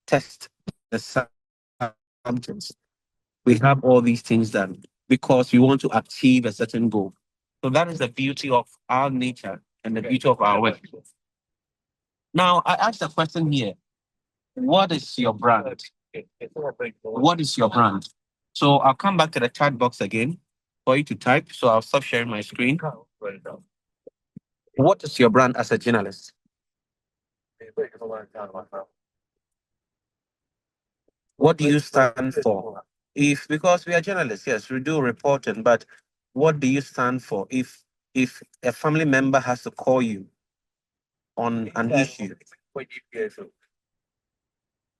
test the subjects. We have all these things done because we want to achieve a certain goal. So that is the beauty of our nature and the beauty of our work. Now, I asked a question here. What is your brand? What is your brand? So I'll come back to the chat box again for you to type. So I'll stop sharing my screen. What is your brand as a journalist? What do you stand for? If because we are journalists, yes, we do reporting, but what do you stand for? If a family member has to call you on an issue,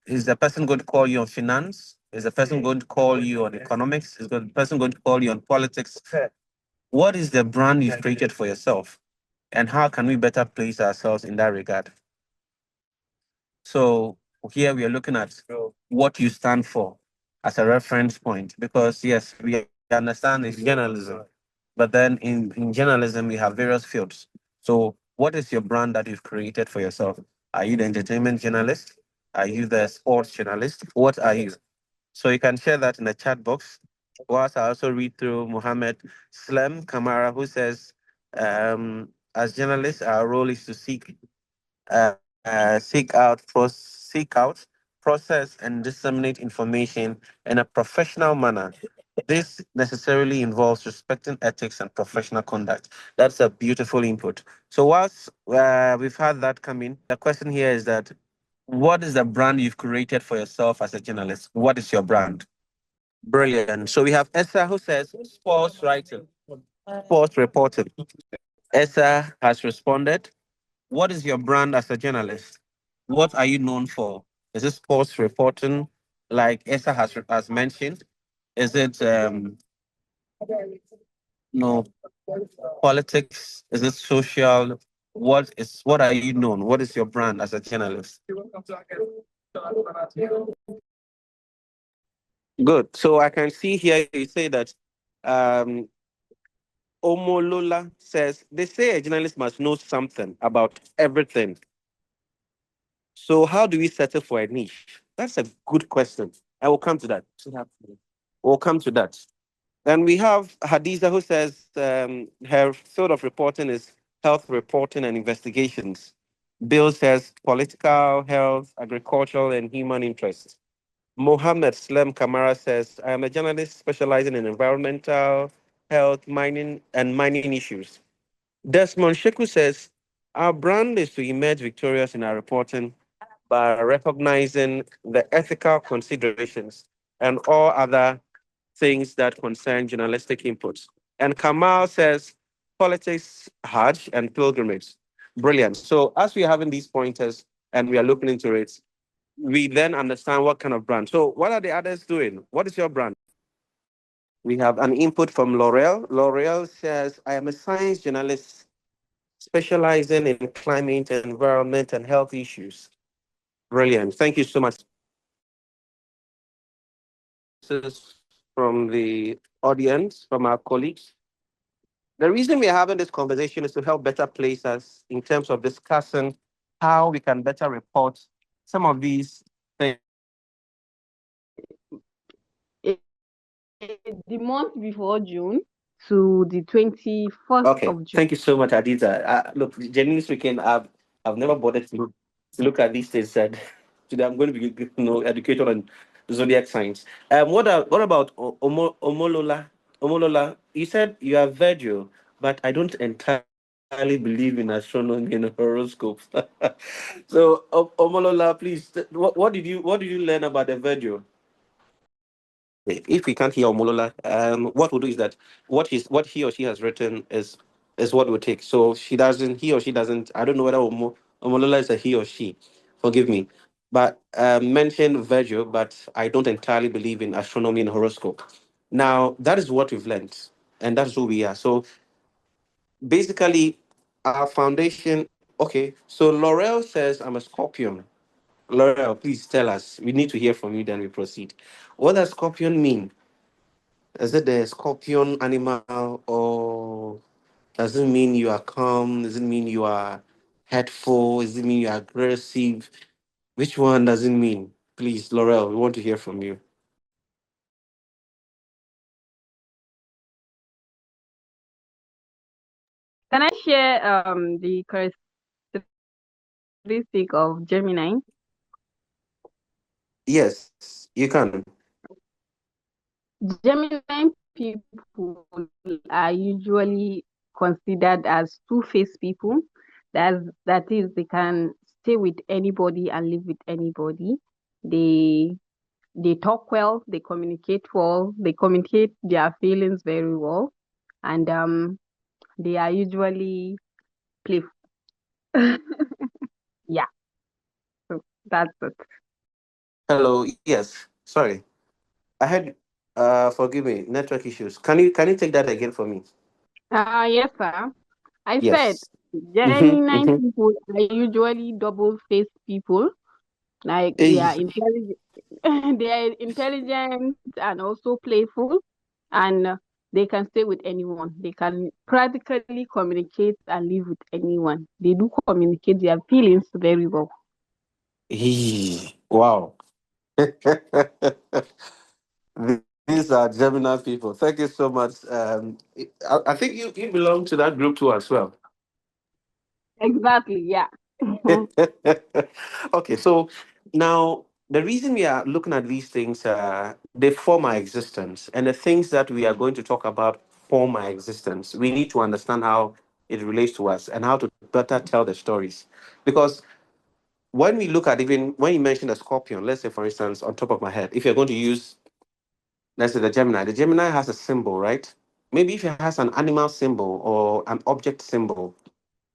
is the person going to call you on finance? Is the person going to call you on economics? Is the person going to call you on politics? What is the brand you've created for yourself? And how can we better place ourselves in that regard? So here we are looking at what you stand for as a reference point, because yes, we understand it's journalism, but then in journalism we have various fields. So what is your brand that you've created for yourself? Are you the entertainment journalist? Are you the sports journalist? What are you? So you can share that in the chat box. Whilst I also read through Mohammed Slem Kamara, who says, as journalists, our role is to seek out, process, and disseminate information in a professional manner. This necessarily involves respecting ethics and professional conduct. That's a beautiful input. So whilst we've had that come in, the question here is that what is the brand you've created for yourself as a journalist? What is your brand? Brilliant. So we have Esther who says sports writing, sports reporting. Esther has responded. What is your brand as a journalist? What are you known for? Is it sports reporting, like Esther has mentioned? Is it no politics? Is it social? What are you known? What is your brand as a journalist? Good. So I can see here you say that um, Omolola says they say a journalist must know something about everything. So how do we settle for a niche? That's a good question. I will come to that. We'll come to that. Then we have Hadiza who says her field of reporting is health reporting and investigations. Bill says political, health, agricultural, and human interests. Mohammed Slem Kamara says, I am a journalist specializing in environmental, health, mining issues. Desmond Sheku says, our brand is to emerge victorious in our reporting by recognizing the ethical considerations and all other things that concern journalistic inputs. And Kamal says, politics, Hajj, and pilgrimage. Brilliant. So as we are having these pointers and we are looking into it, we then understand what kind of brand. So what are the others doing? What is your brand? We have an input from L'Oreal. L'Oreal says, I am a science journalist specializing in climate, environment, and health issues. Brilliant. Thank you so much. This is from the audience, from our colleagues. The reason we're having this conversation is to help better place us in terms of discussing how we can better report some of these things. The month before June to the 21st Okay, of June. thank you so much, Adiza. Look, genuinely speaking, I've never bothered to look at these things. And today I'm going to be educated on zodiac signs. What about Omolola? Omolola, you said you are Virgil, but I don't entirely believe in astronomy and horoscopes. So, Omolola, please, what did you learn about the Virgil? If we can't hear Omolola, what we'll do is that what he or she has written is what we'll take. So he or she doesn't. I don't know whether Omolola is a he or she. Forgive me, but mention Virgil, but I don't entirely believe in astronomy and horoscope. Now that is what we've learned, and that's who we are. So basically, our foundation. Okay, so Laurel says I'm a Scorpion. Laurel, please tell us. We need to hear from you. Then we proceed. What does Scorpion mean? Is it the scorpion animal, or does it mean you are calm? Does it mean you are hurtful? Does it mean you are aggressive? Which one does it mean? Please, Laurel, we want to hear from you. Can I share the characteristic of Gemini? Yes, you can. Gemini people are usually considered as two-faced people. That is, they can stay with anybody and live with anybody. They they talk well, they communicate well, they communicate their feelings very well, and they are usually playful. Yeah, so that's it. Hello. Yes. Sorry. I had forgive me, network issues. Can you take that again for me? Yes, sir. I said Yes. Mm-hmm. Gemini Mm-hmm. people are usually double-faced people. Like they Hey. are intelligent, they are intelligent and also playful, and they can stay with anyone. They can practically communicate and live with anyone. They do communicate their feelings very well. Hey. Wow. These are Gemini people. Thank you so much. I think you belong to that group too as well. Exactly, yeah. Okay, so now the reason we are looking at these things, they form our existence, and the things that we are going to talk about form our existence. We need to understand how it relates to us and how to better tell the stories. Because when we look at, even when you mention a scorpion, let's say for instance, on top of my head, if you're going to use, let's say the Gemini has a symbol, right? Maybe if it has an animal symbol or an object symbol,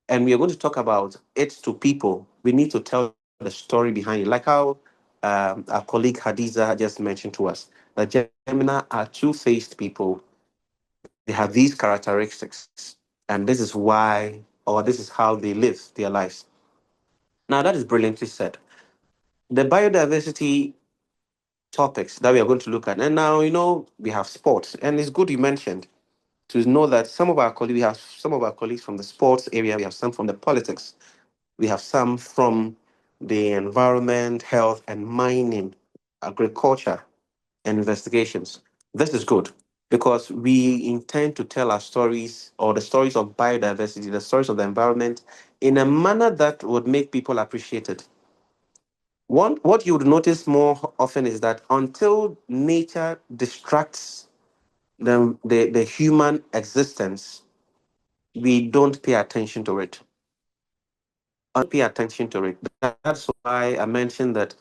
and we are going to talk about it to people, we need to tell the story behind it. Like how our colleague Hadiza just mentioned to us, that Gemini are two-faced people. They have these characteristics, and this is why, or this is how they live their lives. Now, that is brilliantly said. The biodiversity topics that we are going to look at, and now we have sports, and it's good you mentioned to know that we have some of our colleagues from the sports area, we have some from the politics. We have some from the environment, health, and mining, agriculture, and investigations. This is good because we intend to tell our stories, or the stories of biodiversity, the stories of the environment, in a manner that would make people appreciate it. What you would notice more often is that until nature distracts the human existence, we don't pay attention to it. Pay attention to it. That's why I mentioned that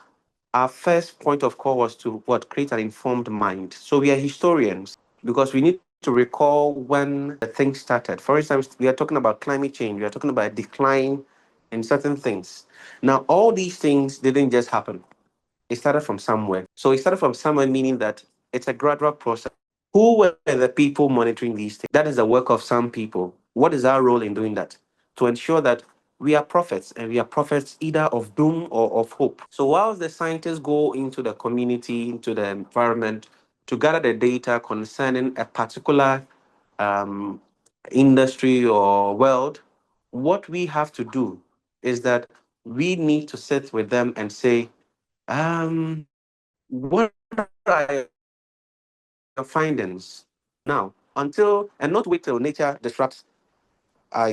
our first point of call was to create an informed mind. So we are historians because we need to recall when the thing started. For instance, we are talking about climate change. We are talking about decline in certain things. Now, all these things didn't just happen. It started from somewhere. So it started from somewhere, meaning that it's a gradual process. Who were the people monitoring these things? That is the work of some people. What is our role in doing that? To ensure that we are prophets, and we are prophets either of doom or of hope. So whilst the scientists go into the community, into the environment to gather the data concerning a particular um, industry or world, what we have to do is that we need to sit with them and say, what are your findings now? Until, and not wait till nature disrupts our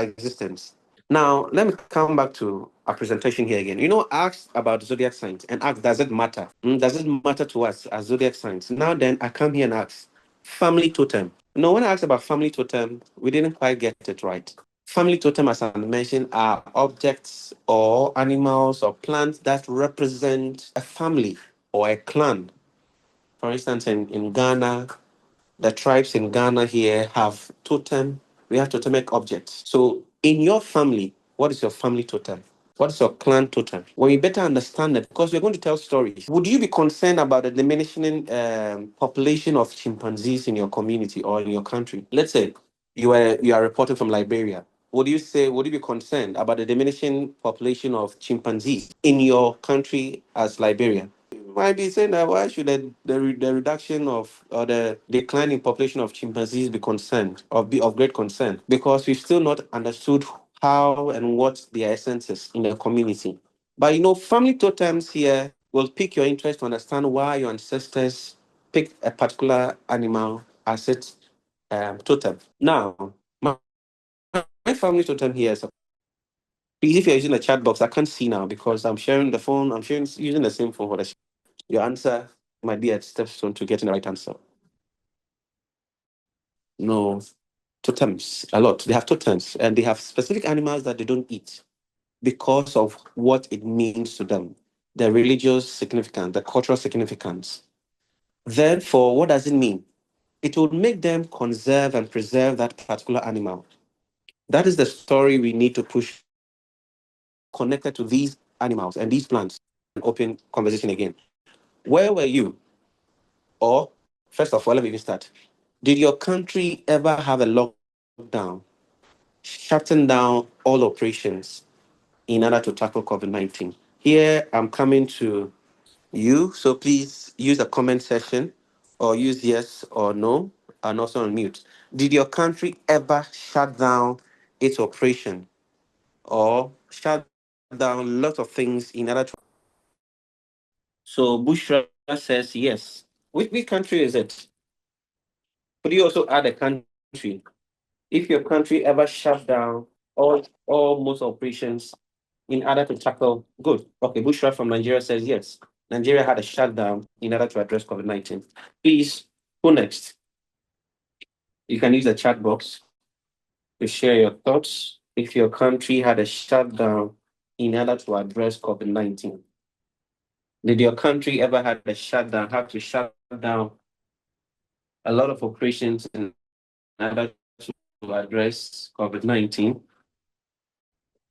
existence. Now, let me come back to our presentation here again. Asked about zodiac signs and asked, does it matter? Does it matter to us as zodiac signs? Now, then, I come here and ask, family totem. When I asked about family totem, we didn't quite get it right. Family totem, as I mentioned, are objects or animals or plants that represent a family or a clan. For instance, in Ghana, the tribes in Ghana here have totem. We have totemic objects. So in your family, what is your family totem? What is your clan totem? When we better understand that, because we're going to tell stories, would you be concerned about the diminishing population of chimpanzees in your community or in your country? Let's say you are reporting from Liberia. Would you be concerned about the diminishing population of chimpanzees in your country as Liberia? Might be saying that why should the reduction of, or the declining population of chimpanzees be concerned, or be of great concern, because we've still not understood how and what their essence is in the community. But family totems here will pique your interest to understand why your ancestors picked a particular animal as its totem. Now, my family totem here is, please, if you're using the chat box, I can't see now because I'm sharing the phone. I'm sharing using the same phone for the your answer might be a stepstone to getting the right answer. No, totems, a lot. They have totems and they have specific animals that they don't eat because of what it means to them, the religious significance, the cultural significance. Therefore, what does it mean? It would make them conserve and preserve that particular animal. That is the story we need to push connected to these animals and these plants. An open conversation again. Where were you? Or, first of all, let me even start. Did your country ever have a lockdown, shutting down all operations in order to tackle COVID 19? Here, I'm coming to you. So please use the comment section or use yes or no and also unmute. Did your country ever shut down its operation or shut down lots of things in order to? So Bushra says yes. Which country is it? Could you also add a country? If your country ever shut down all most operations in order to tackle, good. Okay, Bushra from Nigeria says yes. Nigeria had a shutdown in order to address COVID 19. Please, who next? You can use the chat box to share your thoughts. If your country had a shutdown in order to address COVID 19, did your country ever had a shutdown, have to shut down a lot of operations in order to address COVID 19?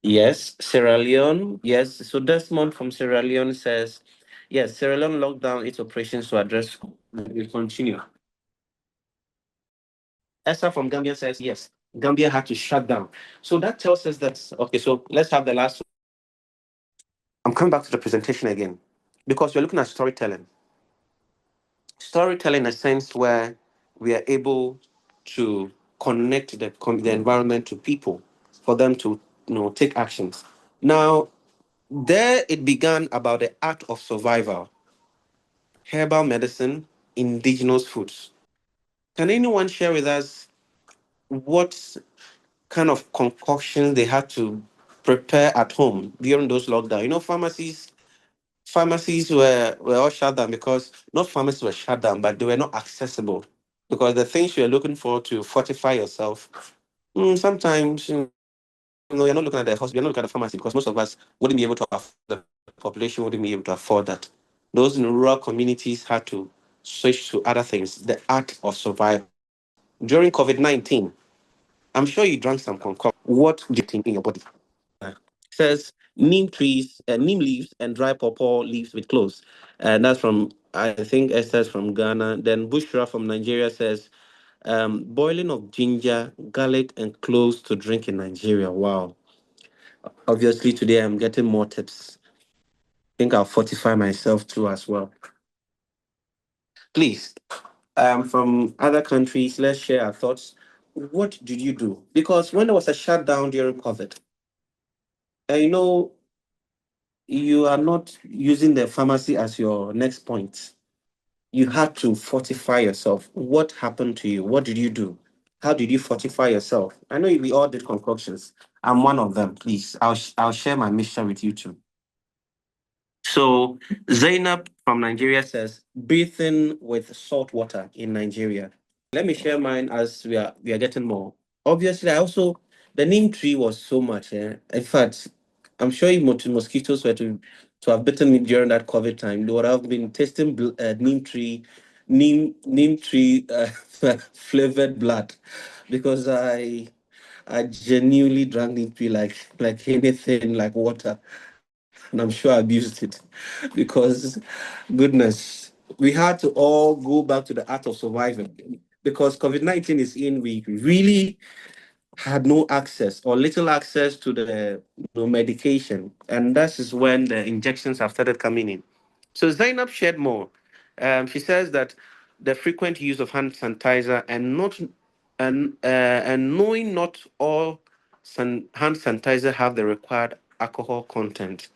Yes, Sierra Leone. Yes, so Desmond from Sierra Leone says, yes, Sierra Leone locked down its operations to address. We continue. Esther from Gambia says, yes, Gambia had to shut down. So that tells us that, okay, so let's have the last. I'm coming back to the presentation again because we're looking at storytelling. Storytelling, in a sense where we are able to connect the environment to people for them to take actions. Now, there it began about the art of survival, herbal medicine, indigenous foods. Can anyone share with us what kind of concoctions they had to prepare at home during those lockdown? Pharmacies were all shut down because not pharmacies were shut down, but they were not accessible because the things you're looking for to fortify yourself, sometimes you're not looking at the hospital, you're not looking at the pharmacy because most of us wouldn't be able to afford, the population wouldn't be able to afford that. Those in rural communities had to switch to other things, the art of survival. During COVID 19, I'm sure you drank some concoction. What do you think in your body? Says neem leaves, and dry pawpaw leaves with cloves. And that's from, I think Esther's from Ghana. Then Bushra from Nigeria says, boiling of ginger, garlic, and cloves to drink in Nigeria. Wow. Obviously, today I'm getting more tips. I think I'll fortify myself too as well. Please, from other countries, let's share our thoughts. What did you do? Because when there was a shutdown during COVID, I know you are not using the pharmacy as your next point. You had to fortify yourself. What happened to you? What did you do? How did you fortify yourself? I know we all did concoctions. I'm one of them. Please, I'll share my mixture with you too. So Zainab from Nigeria says breathing with salt water in Nigeria. Let me share mine as we are getting more. Obviously, I also the neem tree was so much. In fact, I'm sure if mosquitoes were to have bitten me during that COVID time, they would have been tasting neem tree flavored blood, because I genuinely drank neem tree like anything, like water, and I'm sure I abused it because, goodness, we had to all go back to the art of surviving because COVID 19 is in. We really had no access or little access to the medication, and that is when the injections have started coming in. So Zainab shared more. She says that the frequent use of hand sanitizer and knowing not all hand sanitizer have the required alcohol content.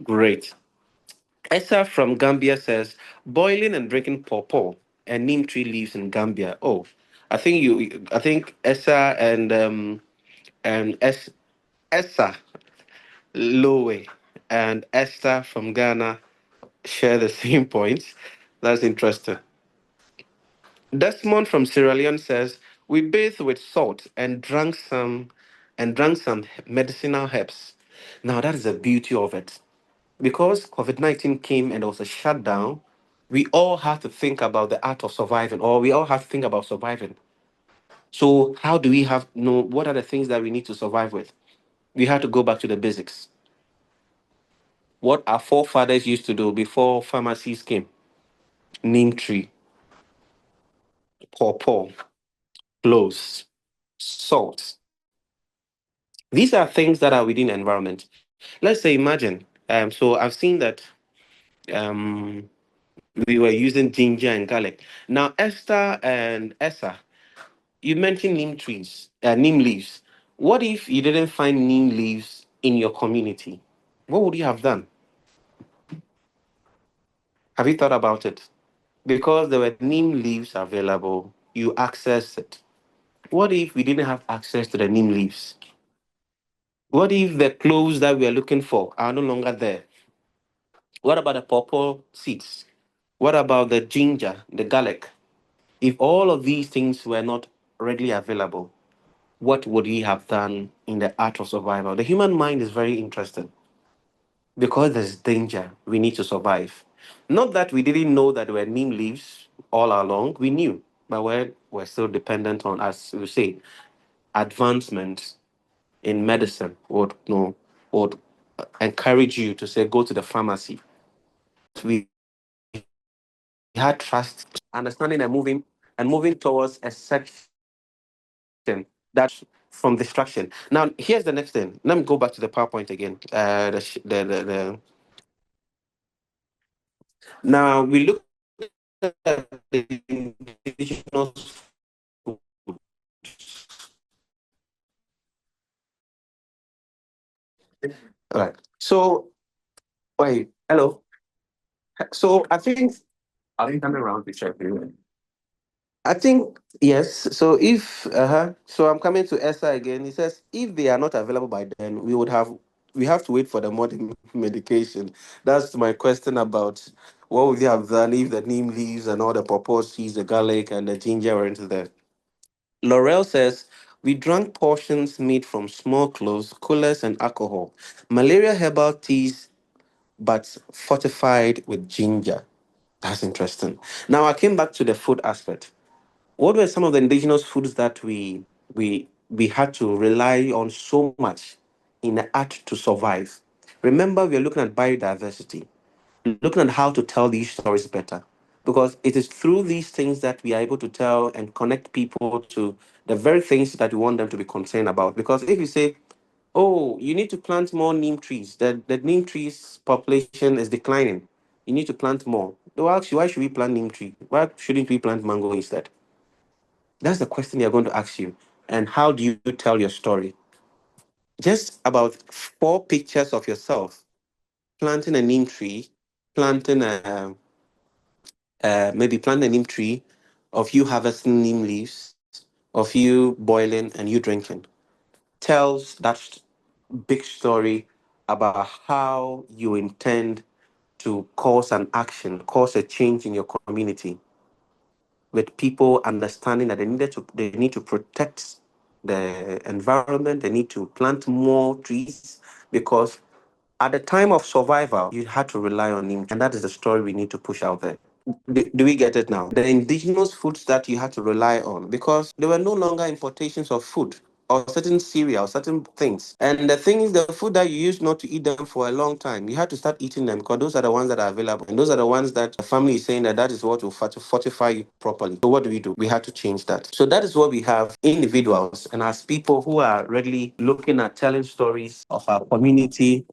Great. Essa from Gambia says boiling and drinking pawpaw and neem tree leaves in Gambia. Oh, I think Essa and Essa Lowe and Esther from Ghana share the same points. That's interesting. Desmond from Sierra Leone says we bathed with salt and drank some medicinal herbs. Now that is the beauty of it. Because COVID-19 came and there was a shutdown, we all have to think about the art of surviving, or we all have to think about surviving. So how do we have know what are the things that we need to survive with? We have to go back to the basics. What our forefathers used to do before pharmacies came. Neem tree, pawpaw, cloves, salt. These are things that are within the environment. Let's say, imagine. So I've seen that um, we were using ginger and garlic. Now, Esther and Essa, you mentioned neem leaves. What if you didn't find neem leaves in your community? What would you have done? Have you thought about it? Because there were neem leaves available, you accessed it. What if we didn't have access to the neem leaves? What if the clothes that we are looking for are no longer there? What about the purple seeds? What about the ginger, the garlic? If all of these things were not readily available, what would he have done in the art of survival? The human mind is very interesting because there's danger. We need to survive. Not that we didn't know that there were neem leaves all along, we knew, but we're still dependent on, as we say, advancement in medicine would encourage you to say go to the pharmacy. We had trust, understanding and moving towards a section that from destruction. Now, here's the next thing. Let me go back to the PowerPoint again. Now we look at the indigenous food. All right. So wait, hello. So I think are you coming around to check you? I think yes. So if so I'm coming to Esa again. He says if they are not available by then, we have to wait for the modern medication. That's my question about what would you have done if the neem leaves and all the purple seeds, the garlic and the ginger weren't there. Laurel says we drank portions made from small cloves, coolers, and alcohol. Malaria herbal teas, but fortified with ginger. That's interesting. Now I came back to the food aspect. What were some of the indigenous foods that we had to rely on so much in the art to survive? Remember, we are looking at biodiversity, looking at how to tell these stories better. Because it is through these things that we are able to tell and connect people to the very things that we want them to be concerned about. Because if you say, oh, you need to plant more neem trees, the neem trees population is declining, you need to plant more. They'll ask you, why should we plant neem tree? Why shouldn't we plant mango instead? That's the question they're going to ask you. And how do you tell your story? Just about 4 pictures of yourself planting a neem tree, planting maybe planting a neem tree, of you harvesting neem leaves, of you boiling and you drinking, tells that big story about how you intend to cause an action, cause a change in your community, with people understanding that they need to protect the environment, they need to plant more trees because at the time of survival, you had to rely on him, and that is the story we need to push out there. Do we get it now? The indigenous foods that you had to rely on because there were no longer importations of food or certain cereal, certain things. And the thing is, the food that you used not to eat them for a long time, you had to start eating them because those are the ones that are available. And those are the ones that the family is saying that that is what will fortify you properly. So what do? We had to change that. So that is what we have individuals and as people who are regularly looking at telling stories of our community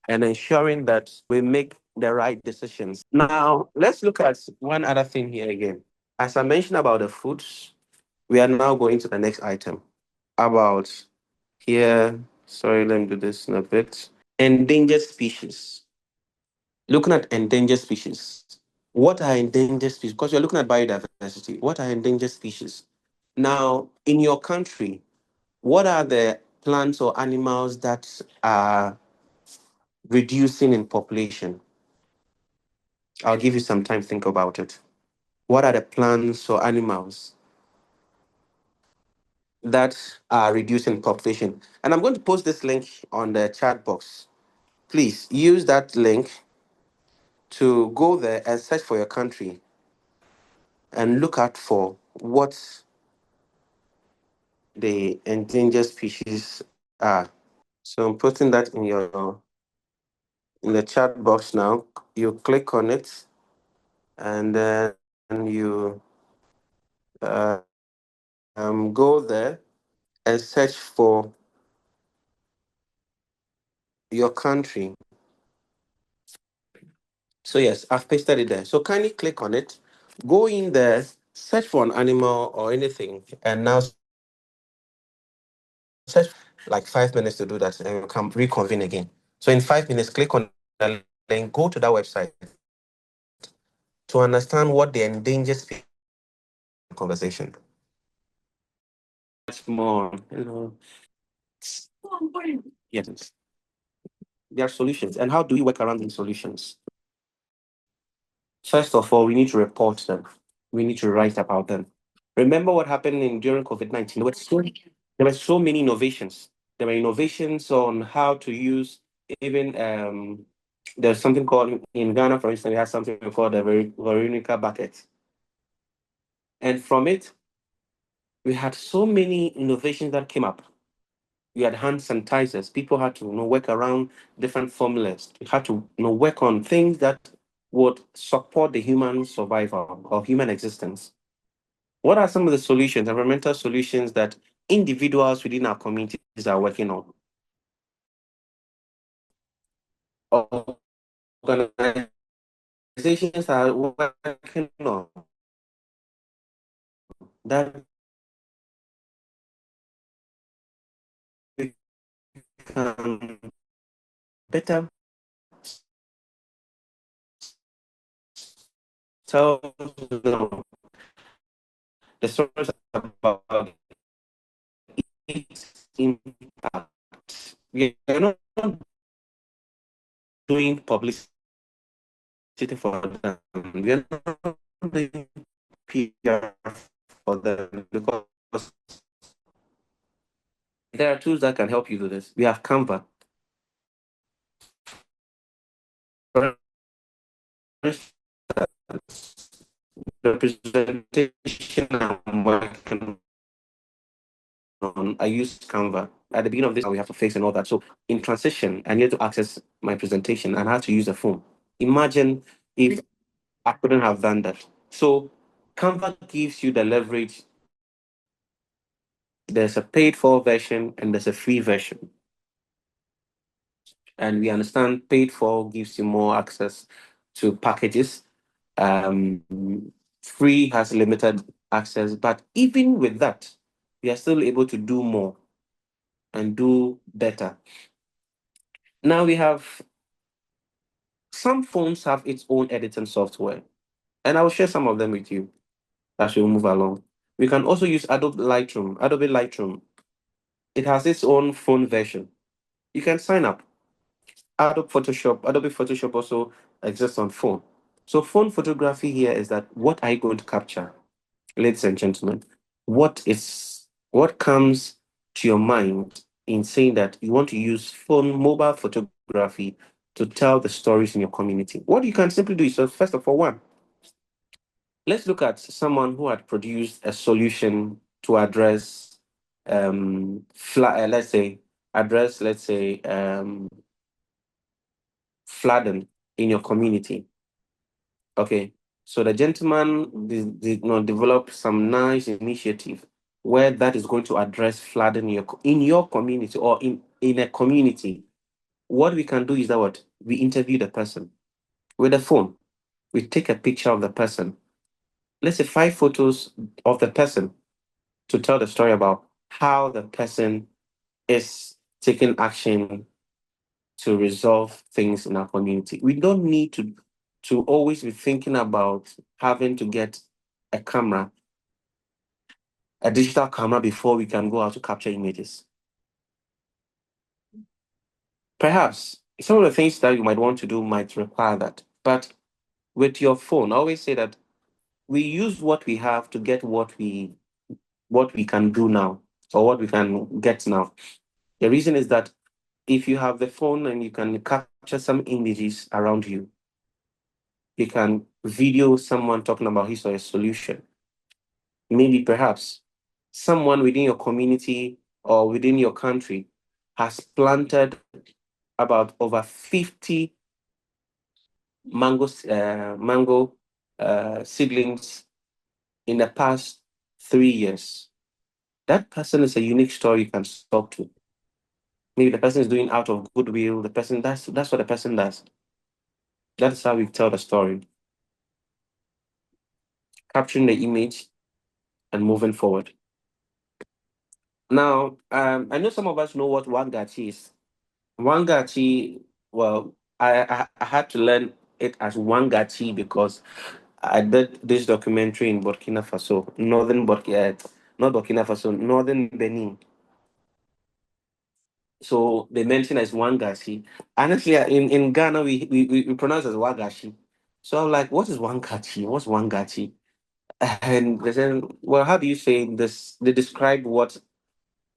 and ensuring that we make the right decisions. Now, let's look at one other thing here again. As I mentioned about the foods, we are now going to the next item about here. Sorry, let me do this in a bit. Endangered species. looking at endangered species. What are endangered species? Because you're looking at biodiversity. What are endangered species? Now, in your country, what are the plants or animals that are reducing in population? I'll give you some time to think about it. What are the plants or animals that are reducing population? And I'm going to post this link on the chat box. Please use that link to go there and search for your country and look out for what the endangered species are. So I'm putting that in the chat box now. You click on it and then you go there and search for your country. So yes, I've pasted it there. So kindly click on it, go in there, search for an animal or anything, and now search like 5 minutes to do that, and you can reconvene again. So in 5 minutes, click on the link, go to that website to understand what the endangered species conversation. Much more, yes. There are solutions. And how do we work around these solutions? First of all, we need to report them. We need to write about them. Remember what happened during COVID-19? There were so many innovations. There were innovations on how to use even there's something called in Ghana, for instance, we have something called the Veronica bucket. And from it, we had so many innovations that came up. We had hand sanitizers. People had to work around different formulas. We had to work on things that would support the human survival or human existence. What are some of the solutions, environmental solutions that individuals within our communities are working on? Organizations are working on that we can better tell the stories about its impact. We are not doing publicity for them. We are not doing PR for them because there are tools that can help you do this. We have Canva. For instance, the presentation I'm working on, I use Canva. At the beginning of this, we have to face and all that. So in transition, I needed to access my presentation and I had to use a phone. Imagine if I couldn't have done that. So Canva gives you the leverage. There's a paid for version and there's a free version. And we understand paid for gives you more access to packages. Um, Free has limited access, but even with that, we are still able to do more and do better. Now we have some phones have its own editing software, and I will share some of them with you as we move along. We can also use Adobe Lightroom. Adobe Lightroom, it has its own phone version. You can sign up. Adobe Photoshop also exists on phone. So phone photography here is that what are you going to capture, ladies and gentlemen? What comes to your mind in saying that you want to use mobile photography to tell the stories in your community? What you can simply do is, so first of all, one, let's look at someone who had produced a solution to address let's say flooding in your community. Okay, so the gentleman did not develop some nice initiative where that is going to address flooding in your community or in a community. What we can do is that we interview the person with a phone. We take a picture of the person. Let's say 5 photos of the person to tell the story about how the person is taking action to resolve things in our community. We don't need to always be thinking about having to get a camera, a digital camera, before we can go out to capture images. Perhaps some of the things that you might want to do might require that. But with your phone, I always say that we use what we have to get what we can do now, or what we can get now. The reason is that if you have the phone and you can capture some images around you can video someone talking about his or a solution. Maybe perhaps someone within your community or within your country has planted about over 50 mango seedlings in the past 3 years. That person is a unique story you can talk to. Maybe the person is doing out of goodwill. The person that's what the person does. That's how we tell the story. Capturing the image and moving forward. Now, I know some of us know what Wangachi is. Wangachi, well, I had to learn it as Wangachi because I did this documentary in Burkina Faso, not Burkina Faso, northern Benin. So they mention as Wangachi. Honestly, in Ghana, we pronounce it as Wagashi. So I'm like, what is Wangachi? What's Wangachi? And they said, well, how do you say this? They described what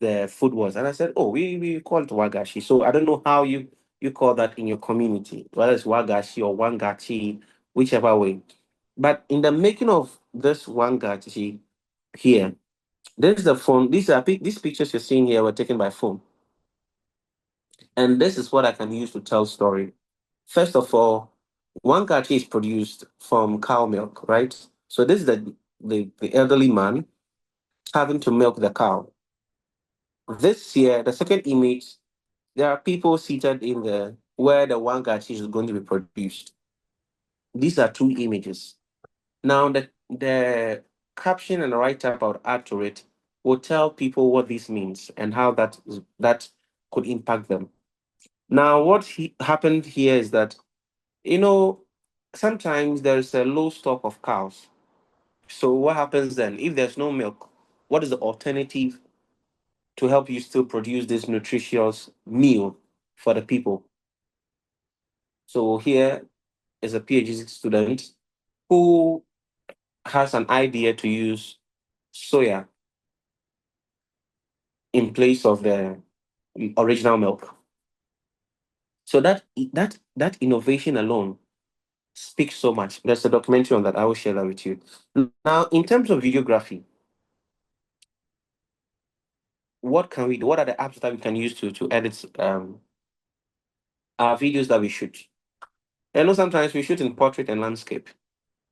the food was. And I said, oh, we call it Wagashi. So I don't know how you call that in your community, whether it's Wagashi or Wangachi, whichever way. But in the making of this Wangachi here, this is the phone. These pictures you're seeing here were taken by phone. And this is what I can use to tell story. First of all, Wangachi is produced from cow milk, right? So this is the elderly man having to milk the cow. This year, the second image, there are people seated in the where the Wangachi is going to be produced. These are two images. Now, the caption and the write-up I would add to it will tell people what this means and how that could impact them. Now, happened here is that, you know, sometimes there's a low stock of cows. So what happens then? If there's no milk, what is the alternative to help you still produce this nutritious meal for the people? So here is a PhD student who has an idea to use soya in place of the original milk. So that innovation alone speaks so much. There's a documentary on that. I will share that with you. Now, in terms of videography, what can we do? What are the apps that we can use to edit our videos that we shoot? I know sometimes we shoot in portrait and landscape.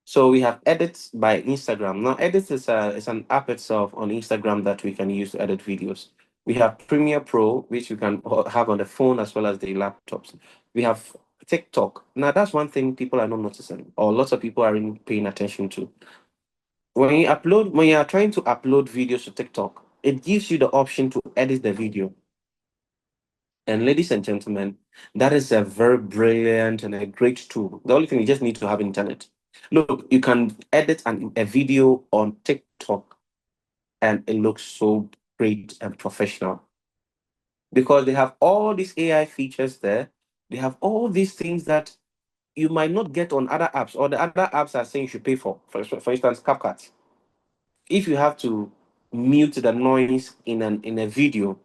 So we have edits by Instagram. Now, edits is an app itself on Instagram that we can use to edit videos. We have Premiere Pro, which you can have on the phone as well as the laptops. We have TikTok. Now, that's one thing people are not noticing, or lots of people aren't paying attention to. When you are trying to upload videos to TikTok, it gives you the option to edit the video. And ladies and gentlemen, that is a very brilliant and a great tool. The only thing you just need to have internet. Look, you can edit a video on TikTok and it looks so great and professional because they have all these AI features there. They have all these things that you might not get on other apps, or the other apps are saying you should pay for. For instance, CapCut. If you have to mute the noise in a video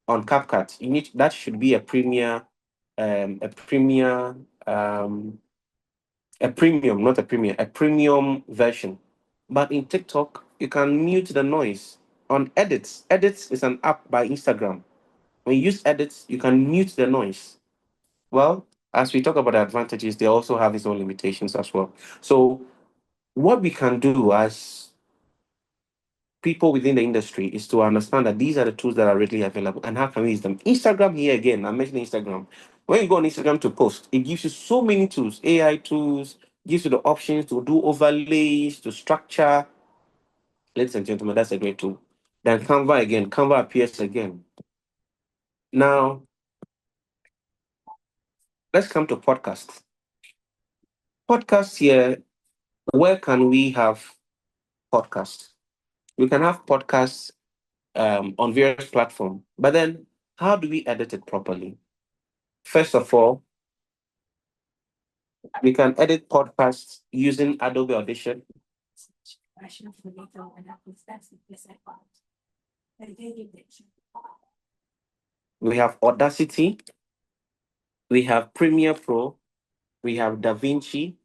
on CapCut, that should be um, a premier, um, a premium, not a premier, a premium version. But in TikTok, you can mute the noise. On Edits, Edits is an app by Instagram. When you use Edits, you can mute the noise. Well, as we talk about the advantages, they also have its own limitations as well. So, what we can do as people within the industry is to understand that these are the tools that are readily available and how can we use them. Instagram, here again, I'm mentioning Instagram. When you go on Instagram to post, it gives you so many tools, AI tools, gives you the options to do overlays, to structure. Ladies and gentlemen, that's a great tool. Then Canva appears again. Now, Let's come to podcasts. Podcasts here, where can we have podcasts? We can have podcasts on various platforms, but then how do we edit it properly? First of all, we can edit podcasts using Adobe Audition. We have Audacity, we have Premiere Pro, we have DaVinci,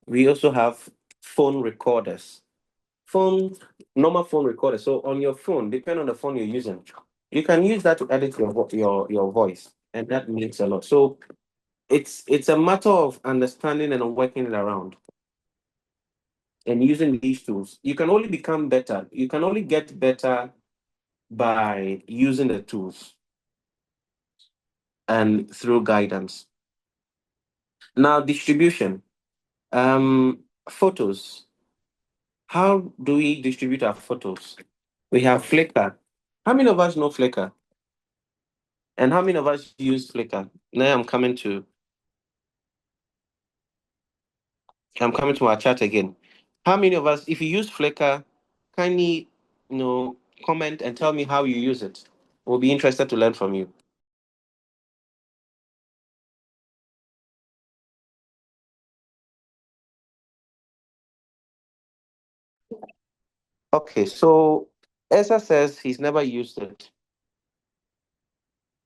we also have phone recorders. Normal phone recorders. So on your phone, depending on the phone you're using, you can use that to edit your voice, and that makes a lot. So it's a matter of understanding and working it around and using these tools. You can only become better. You can only get better by using the tools and through guidance. Now, distribution. Photos. How do we distribute our photos? We have Flickr. How many of us know Flickr? And how many of us use Flickr? Now I'm coming to our chat again. How many of us, if you use Flickr, kindly, comment and tell me how you use it. We'll be interested to learn from you. Okay, so Esa says he's never used it.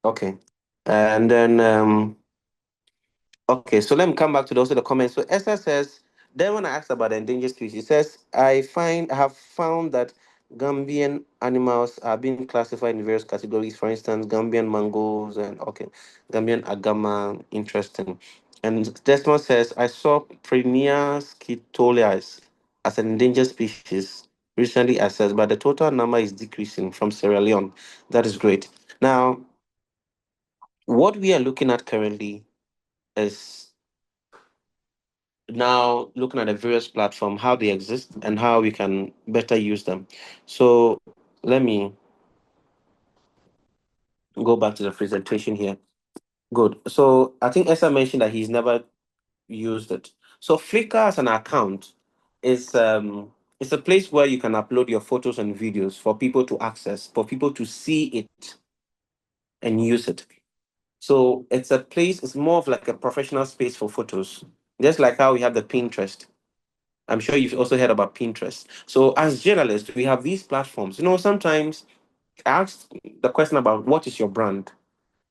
Okay. And then okay, so let me come back to also the comments. So Esther says, then when I asked about the endangered species, he says, I have found that Gambian animals are being classified in various categories. For instance, Gambian mangoes and okay, Gambian agama, interesting. And Desmond says, I saw Prinia schitolias as an endangered species recently assessed, but the total number is decreasing from Sierra Leone. That is great. Now, what we are looking at currently is now looking at the various platforms, how they exist and how we can better use them. So let me go back to the presentation here. Good. So I think Esa mentioned that he's never used it. So Flickr as an account is it's a place where you can upload your photos and videos for people to access, for people to see it and use it. So it's a place, it's more of like a professional space for photos. Just like how we have the Pinterest. I'm sure you've also heard about Pinterest. So as journalists, we have these platforms. Sometimes I ask the question about what is your brand?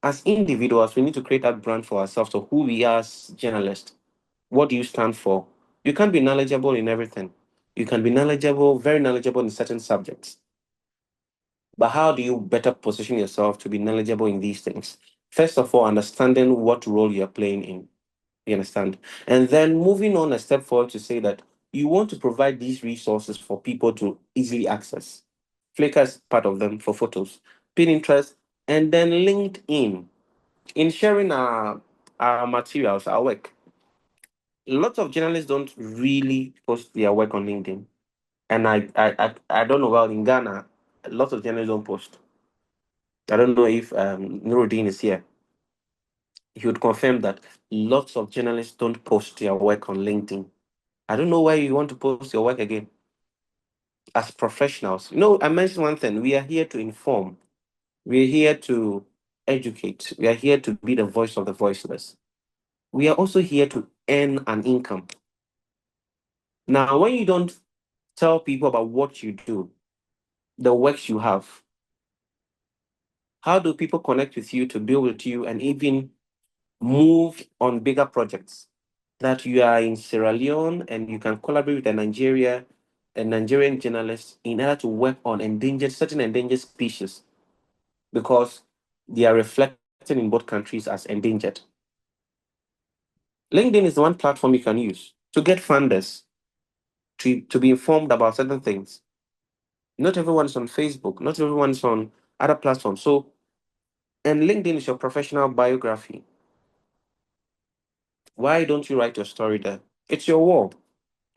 As individuals, we need to create that brand for ourselves. So who we are as journalists. What do you stand for? You can't be knowledgeable in everything. You can be knowledgeable, very knowledgeable in certain subjects. But how do you better position yourself to be knowledgeable in these things? First of all, understanding what role you're playing in. You understand? And then moving on a step forward to say that you want to provide these resources for people to easily access. Flickr is part of them for photos, Pinterest, and then LinkedIn. In sharing our materials, our work, lots of journalists don't really post their work on LinkedIn. And I don't know, well, in Ghana, lots of journalists don't post. I don't know if Nuruddin is here. He would confirm that lots of journalists don't post their work on LinkedIn. I don't know why you want to post your work again. As professionals, I mentioned one thing. We are here to inform. We are here to educate. We are here to be the voice of the voiceless. We are also here to earn an income. Now, when you don't tell people about what you do, the works you have, how do people connect with you to build with you and even move on bigger projects? That you are in Sierra Leone and you can collaborate with a Nigerian journalist in order to work on certain endangered species because they are reflected in both countries as endangered. LinkedIn is the one platform you can use to get funders, to be informed about certain things. Not everyone is on Facebook, not everyone is on other platforms. So, and LinkedIn is your professional biography. Why don't you write your story there? It's your wall.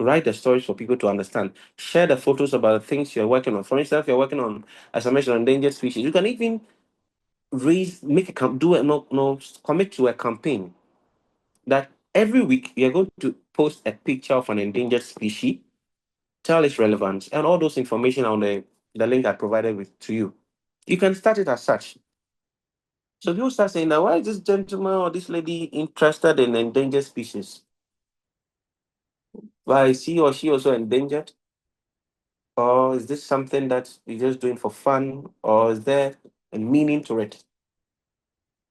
Write the stories for people to understand. Share the photos about the things you're working on. For instance, if you're working on, as I mentioned, endangered species, you can even commit to a campaign that every week you're going to post a picture of an endangered species, tell its relevance, and all those information on the link I provided with to you. You can start it as such. So people start saying, now, why is this gentleman or this lady interested in endangered species? Why is he or she also endangered? Or is this something that you're just doing for fun? Or is there a meaning to it?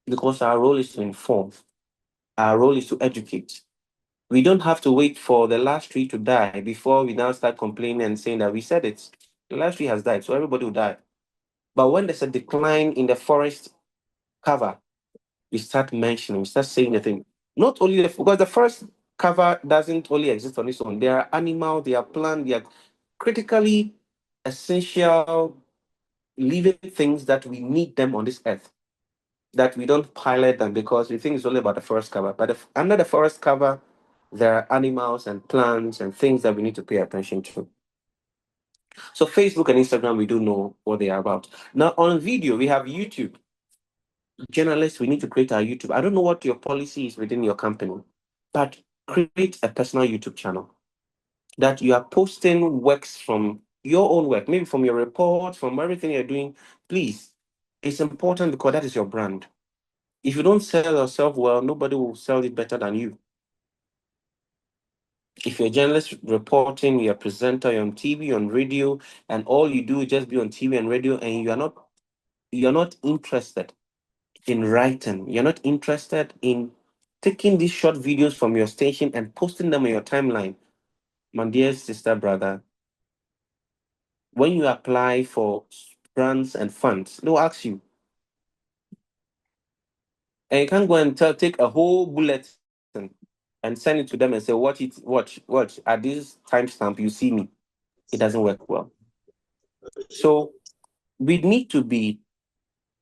Because our role is to inform, our role is to educate. We don't have to wait for the last tree to die before we now start complaining and saying that we said it. The last tree has died, so everybody will die. But when there's a decline in the forest cover, we start mentioning, we start saying the thing. Not only because the forest cover doesn't only exist on its own. There are animals, there are plants, there are critically essential living things that we need them on this earth. That we don't pilot them because we think it's only about the forest cover. But under the forest cover, there are animals and plants and things that we need to pay attention to. So Facebook and Instagram, we do know what they are about. Now on video, we have YouTube. Journalists, we need to create our YouTube. I don't know what your policy is within your company, but create a personal YouTube channel that you are posting works from your own work, maybe from your report, from everything you're doing. Please, it's important because that is your brand. If you don't sell yourself well, nobody will sell it better than you. If you're a journalist reporting, you're a presenter, you're on TV, on radio, and all you do is just be on TV and radio, and you're not interested in writing, you're not interested in taking these short videos from your station and posting them on your timeline, my dear sister, brother, when you apply for grants and funds, they'll ask you, and you can't go and take a whole bulletin and send it to them and say, watch, at this timestamp, you see me. It doesn't work well. So we need to be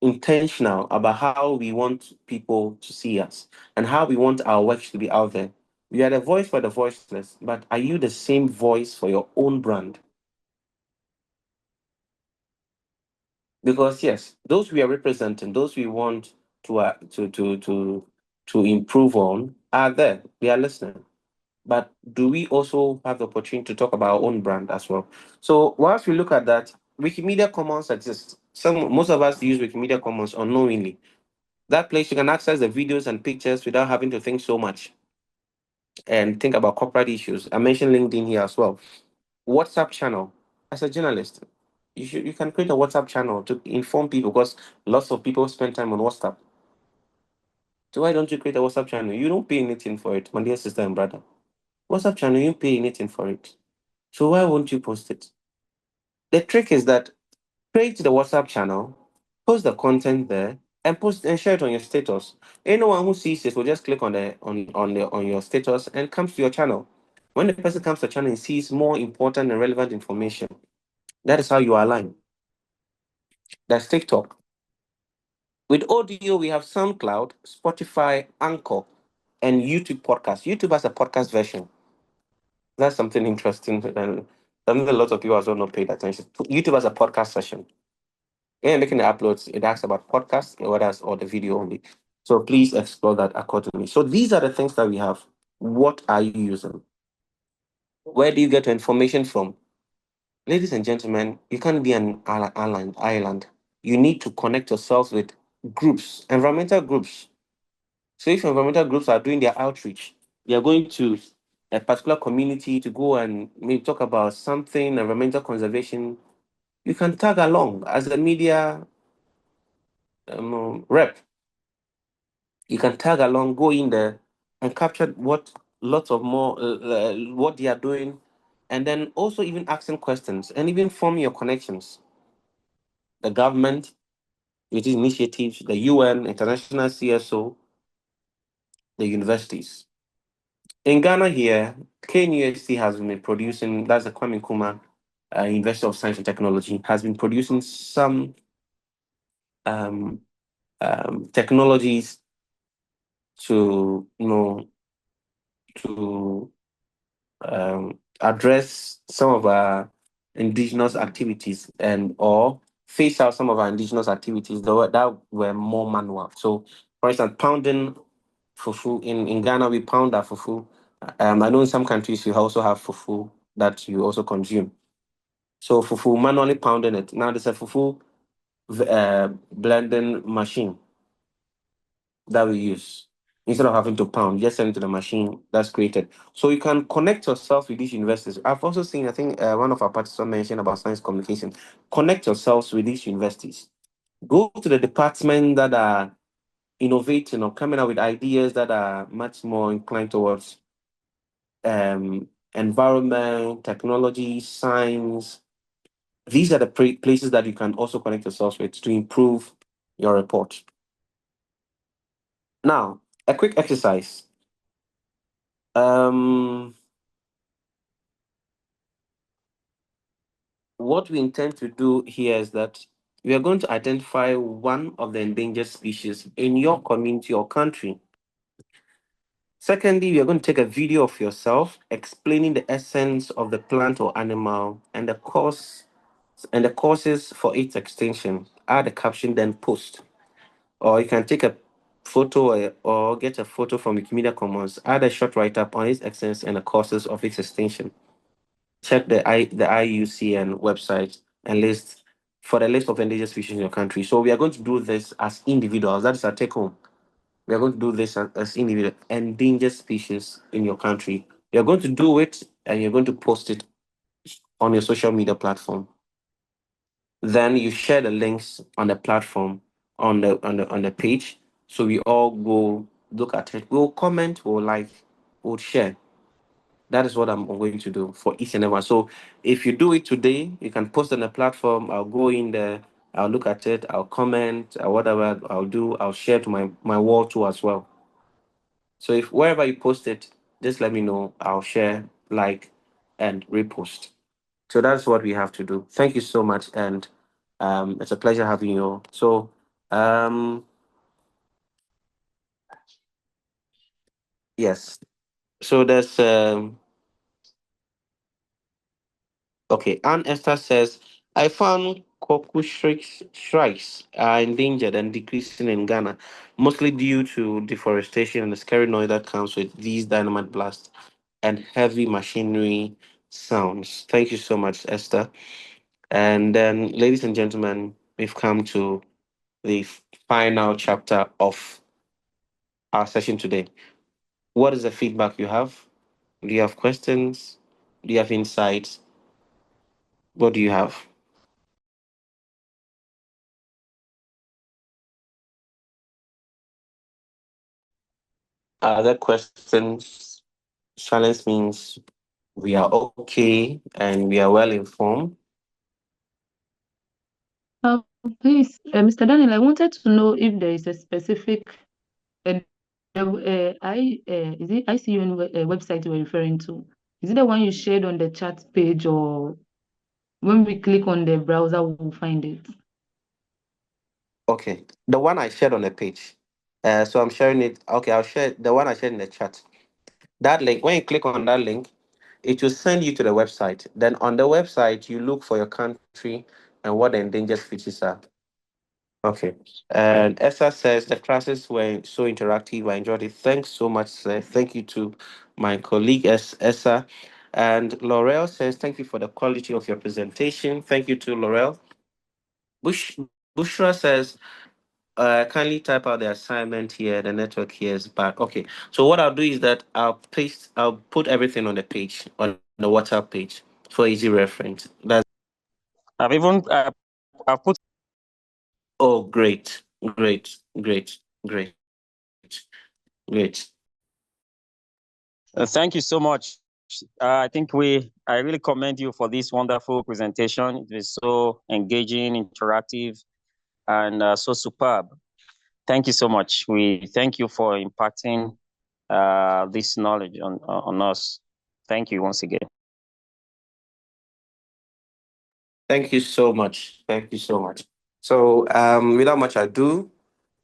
intentional about how we want people to see us and how we want our work to be out there. We are the voice for the voiceless, but are you the same voice for your own brand? Because yes, those we are representing, those we want to improve on are there. They are listening. But do we also have the opportunity to talk about our own brand as well? So whilst we look at that, Wikimedia Commons exists. Most of us use Wikimedia Commons unknowingly. That place you can access the videos and pictures without having to think so much and think about corporate issues. I mentioned LinkedIn here as well. WhatsApp channel. As a journalist, you can create a WhatsApp channel to inform people because lots of people spend time on WhatsApp. So why don't you create a WhatsApp channel? You don't pay anything for it, my dear sister and brother. WhatsApp channel, you don't pay anything for it. So why won't you post it? The trick is that create the WhatsApp channel, post the content there, and post and share it on your status. Anyone who sees this will just click on your status and comes to your channel. When the person comes to the channel and sees more important and relevant information, that is how you align. That's TikTok. With audio, we have SoundCloud, Spotify, Anchor, and YouTube podcast. YouTube has a podcast version. That's something interesting and something a lot of people also not paid attention. YouTube has a podcast session. When you're making the uploads, it asks about podcasts or the video only. So please explore that accordingly. So these are the things that we have. What are you using? Where do you get your information from? Ladies and gentlemen, you can't be an island. You need to connect yourselves with groups, environmental groups. So if environmental groups are doing their outreach, they are going to a particular community to go and maybe talk about something, environmental conservation. You can tag along as a media rep. You can tag along, go in there, and capture what lots of more what they are doing, and then also even asking questions and even forming your connections. The government, with its initiatives, the UN, international CSO, the universities. In Ghana here, KNUST has been producing, that's the Kwame Nkrumah University of Science and Technology, has been producing some um, technologies to, to address some of our indigenous activities and or phase out some of our indigenous activities that were more manual. So, for instance, pounding fufu. In Ghana, we pound our fufu. I know in some countries you also have fufu that you also consume. So fufu, manually pounding it. Now there's a fufu blending machine that we use. Instead of having to pound, just send it to the machine that's created. So you can connect yourself with these universities. I've also seen, I think one of our participants mentioned about science communication. Connect yourselves with these universities. Go to the department that are innovating or coming out with ideas that are much more inclined towards environment, technology, science. These are the places that you can also connect yourselves with to improve your report. Now, a quick exercise. What we intend to do here is that we are going to identify one of the endangered species in your community or country. Secondly, we are going to take a video of yourself explaining the essence of the plant or animal and the causes for its extinction. Add a caption, then post. Or you can take a photo or get a photo from Wikimedia Commons, add a short write-up on its essence and the causes of its extinction. Check the IUCN website and list for the list of endangered species in your country. So we are going to do this as individuals. That is our take home. We are going to do this as individual endangered species in your country. You're going to do it and you're going to post it on your social media platform. Then you share the links on the platform on the page. So we all go look at it. We'll comment, we'll like, we'll share. That is what I'm going to do for each and every one. So if you do it today, you can post on the platform. I'll go in there, I'll look at it, I'll comment, whatever I'll do, I'll share to my wall too as well. So if wherever you post it, just let me know. I'll share, like, and repost. So that's what we have to do. Thank you so much, and it's a pleasure having you. So yes. So there's okay. Anne Esther says, I found cuckoo shrikes are endangered and decreasing in Ghana, mostly due to deforestation and the scary noise that comes with these dynamite blasts and heavy machinery sounds. Thank you so much, Esther. And then, ladies and gentlemen, we've come to the final chapter of our session today. What is the feedback you have? Do you have questions? Do you have insights? What do you have? Other questions? Silence means we are okay and we are well informed. Please, Mr. Daniel, I wanted to know if there is a specific is it ICUN website you were referring to? Is it the one you shared on the chat page, or when we click on the browser, we'll find it? Okay, the one I shared on the page. So I'm sharing it. Okay, I'll share the one I shared in the chat. That link, when you click on that link, it will send you to the website. Then on the website, you look for your country and what the endangered species are. Okay. And Esther says the classes were so interactive. I enjoyed it. Thanks so much, sir. Thank you to my colleague Esther. And Laurel says, thank you for the quality of your presentation. Thank you to Laurel. Bushra says, kindly type out the assignment here. The network here is back. Okay. So what I'll do is that I'll put everything on the page, on the WhatsApp page for easy reference. I've even I've put. Oh, great, great, great, great, great. Thank you so much. I think I really commend you for this wonderful presentation. It was so engaging, interactive, and so superb. Thank you so much. We thank you for impacting this knowledge on us. Thank you once again. Thank you so much. Thank you so much. So, without much ado,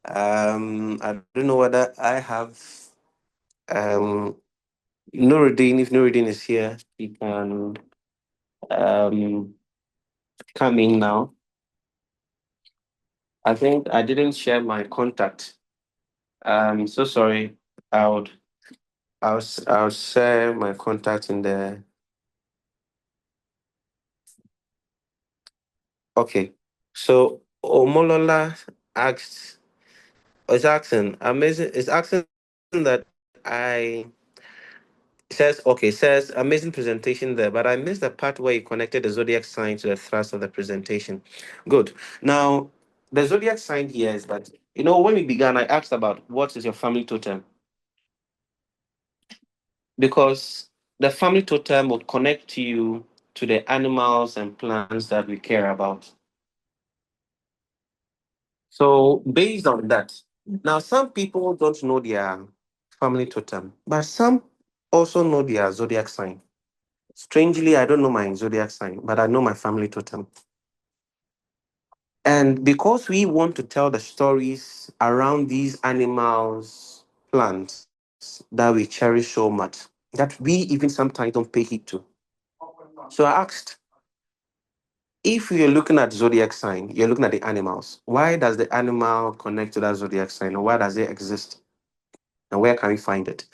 I don't know whether I have Nuruddin. If Nuruddin is here, he can um come in now. I think I didn't share my contact. So sorry. I'll share my contact in the. Okay, so Omolola asked is asking amazing is asking that I says amazing presentation there, but I missed the part where you connected the zodiac sign to the thrust of the presentation. Good. Now the zodiac sign here is that when we began, I asked about what is your family totem, because the family totem would connect you to the animals and plants that we care about. So based on that, now some people don't know their family totem, but some also know their zodiac sign. Strangely, I don't know my zodiac sign, but I know my family totem. And because we want to tell the stories around these animals, plants that we cherish so much, that we even sometimes don't pay heed to. So I asked, if you're looking at zodiac sign, you're looking at the animals. Why does the animal connect to that zodiac sign, or why does it exist? And where can we find it?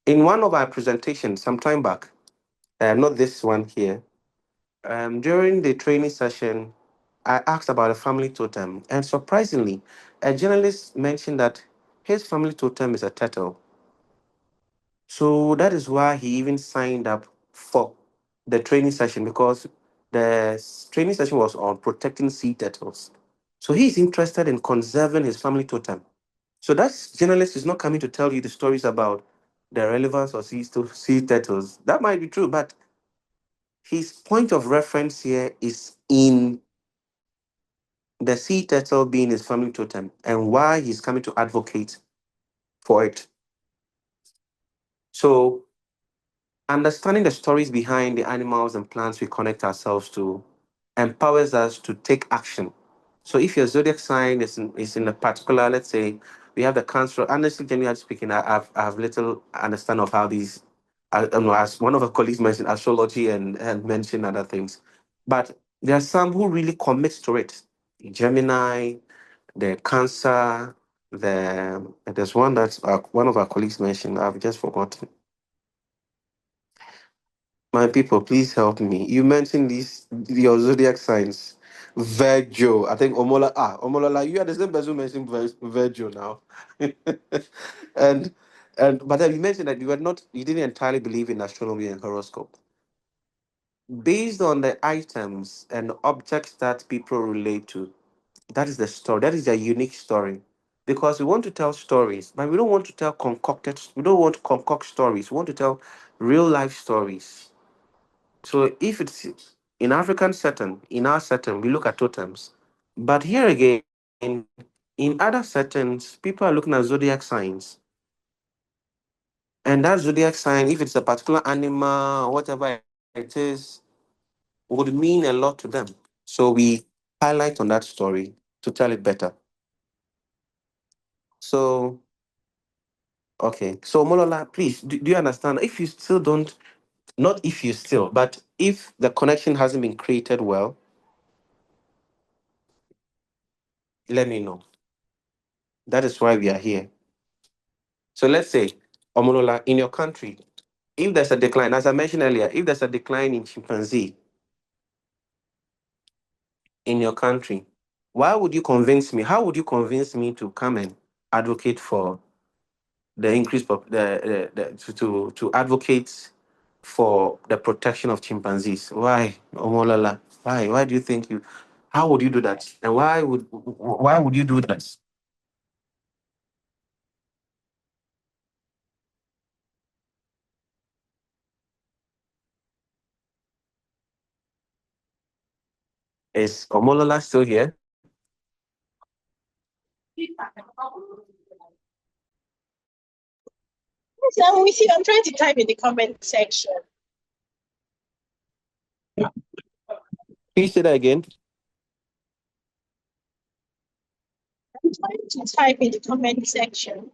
In one of our presentations some time back, not this one here, during the training session, I asked about a family totem, and surprisingly, a journalist mentioned that his family totem is a turtle. So that is why he even signed up for the training session, because the training session was on protecting sea turtles. So he's interested in conserving his family totem. So that journalist is not coming to tell you the stories about the relevance of sea turtles. That might be true, but his point of reference here is in the sea turtle being his family totem and why he's coming to advocate for it. So understanding the stories behind the animals and plants we connect ourselves to empowers us to take action. So if your zodiac sign is in a particular, let's say we have the Cancer. Honestly, generally speaking, I have little understanding of how these. I don't know, as one of our colleagues mentioned astrology and mentioned other things, but there are some who really commit to it. Gemini, the Cancer, there's one that one of our colleagues mentioned. I've just forgotten. My people, please help me. You mentioned these your zodiac signs. Virgo. I think Omolola, you are the same person who mentioned Virgo now. and but then you mentioned that you didn't entirely believe in astronomy and horoscope. Based on the items and objects that people relate to, that is the story. That is a unique story. Because we want to tell stories, but we don't want to tell we don't want to concoct stories. We want to tell real life stories. So if it's in African setting, in our setting, we look at totems. But here again, in other settings, people are looking at zodiac signs. And that zodiac sign, if it's a particular animal, whatever it is, would mean a lot to them. So we highlight on that story to tell it better. So, okay. So Molola, please, do you understand? If you still don't, not if you still, but if the connection hasn't been created well, let me know. That is why we are here. So let's say, Omolola, in your country, if there's a decline, as I mentioned earlier, if there's a decline in chimpanzee in your country, why would you convince me? How would you convince me to come and advocate for the increase of to advocate for the protection of chimpanzees? Why, Omolola? Why? Why do you think you? How would you do that? And why would you do that? Is Omolola still here? Yes, I'm with you. I'm trying to type in the comment section. Please say that again. I'm trying to type in the comment section.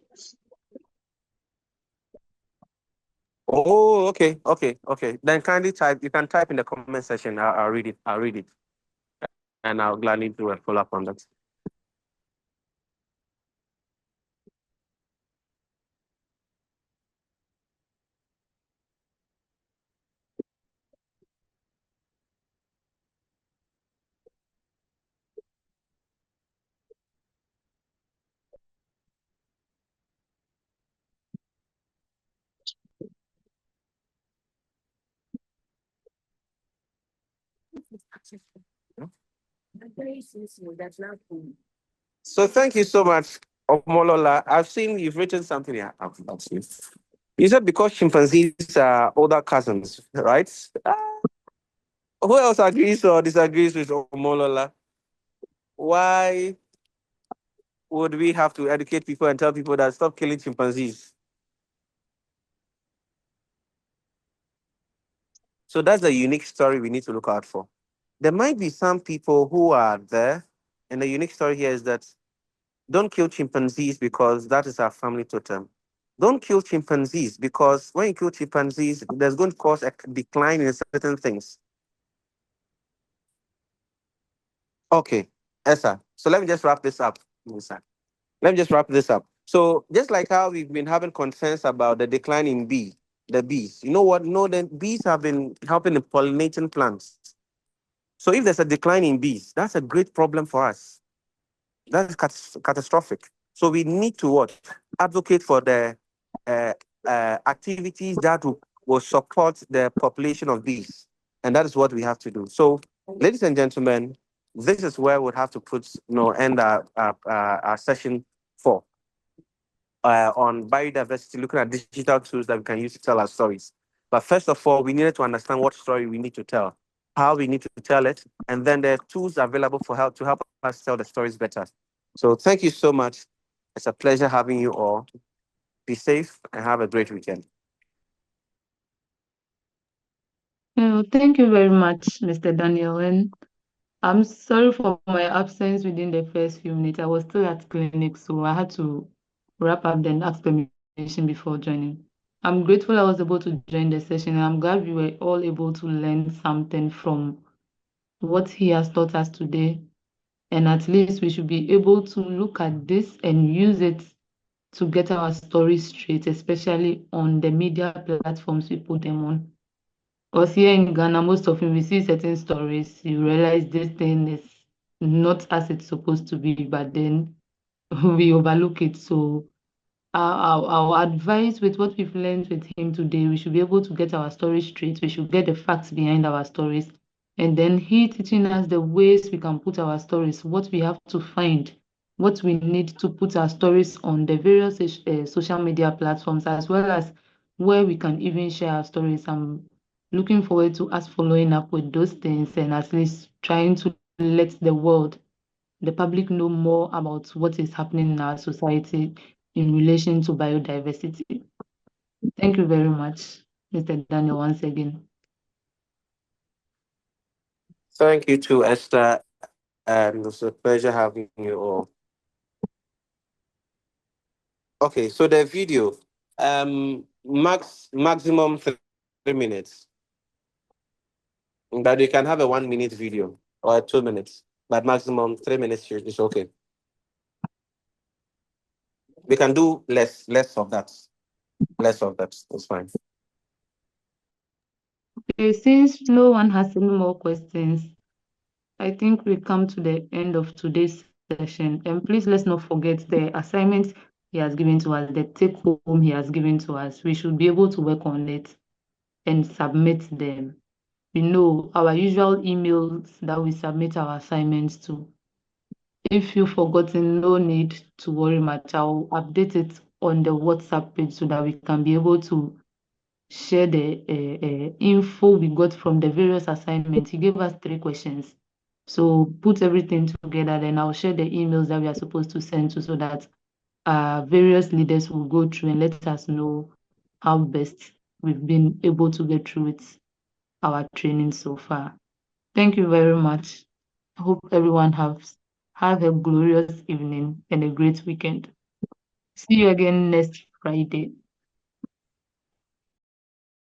Oh, okay. Then kindly type. You can type in the comment section. I'll read it. I'll read it, and I'll gladly do a follow up on that. So thank you so much, Omolola. I've seen you've written something here. I've seen. You said because chimpanzees are older cousins, right? Who else agrees or disagrees with Omolola? Why would we have to educate people and tell people that stop killing chimpanzees? So that's a unique story we need to look out for. There might be some people who are there, and the unique story here is that don't kill chimpanzees because that is our family totem. Don't kill chimpanzees because when you kill chimpanzees, there's going to cause a decline in certain things. Okay, Esa. So let me just wrap this up. Let me just wrap this up. So just like how we've been having concerns about the decline in the bees. You know what? No, the bees have been helping in pollinating plants. So if there's a decline in bees, that's a great problem for us. That's catastrophic. So we need to what? Advocate for the uh, activities that will support the population of bees. And that is what we have to do. So, ladies and gentlemen, this is where we'll have to end our session 4 on biodiversity, looking at digital tools that we can use to tell our stories. But first of all, we needed to understand what story we need to tell, how we need to tell it, and then there are tools available to help us tell the stories better. So thank you so much. It's a pleasure having you all. Be safe and have a great weekend. Thank you very much, Mr. Daniel. And I'm sorry for my absence within the first few minutes. I was still at clinic, so I had to wrap up then ask permission before joining. I'm grateful I was able to join the session, and I'm glad we were all able to learn something from what he has taught us today. And at least we should be able to look at this and use it to get our stories straight, especially on the media platforms we put them on. Because here in Ghana, most often we see certain stories, you realize this thing is not as it's supposed to be, but then we overlook it. So our advice with what we've learned with him today, we should be able to get our stories straight. We should get the facts behind our stories. And then he teaching us the ways we can put our stories, what we have to find, what we need to put our stories on the various social media platforms, as well as where we can even share our stories. I'm looking forward to us following up with those things and at least trying to let the world, the public, know more about what is happening in our society in relation to biodiversity. Thank you very much, Mr. Daniel, once again. Thank you too, Esther. And it's a pleasure having you all. Okay, so the video, maximum 3 minutes. But you can have a 1 minute video or 2 minutes, but maximum 3 minutes is okay. We can do less of that. Less of that. It's fine. Okay, since no one has any more questions, I think we come to the end of today's session. And please let's not forget the assignments he has given to us, the take home he has given to us. We should be able to work on it and submit them. We know our usual emails that we submit our assignments to. If you've forgotten, no need to worry much. I'll update it on the WhatsApp page so that we can be able to share the info we got from the various assignments. He gave us 3 questions. So put everything together, then I'll share the emails that we are supposed to send to so that various leaders will go through and let us know how best we've been able to get through with our training so far. Thank you very much. I hope everyone have a glorious evening and a great weekend. See you again next Friday.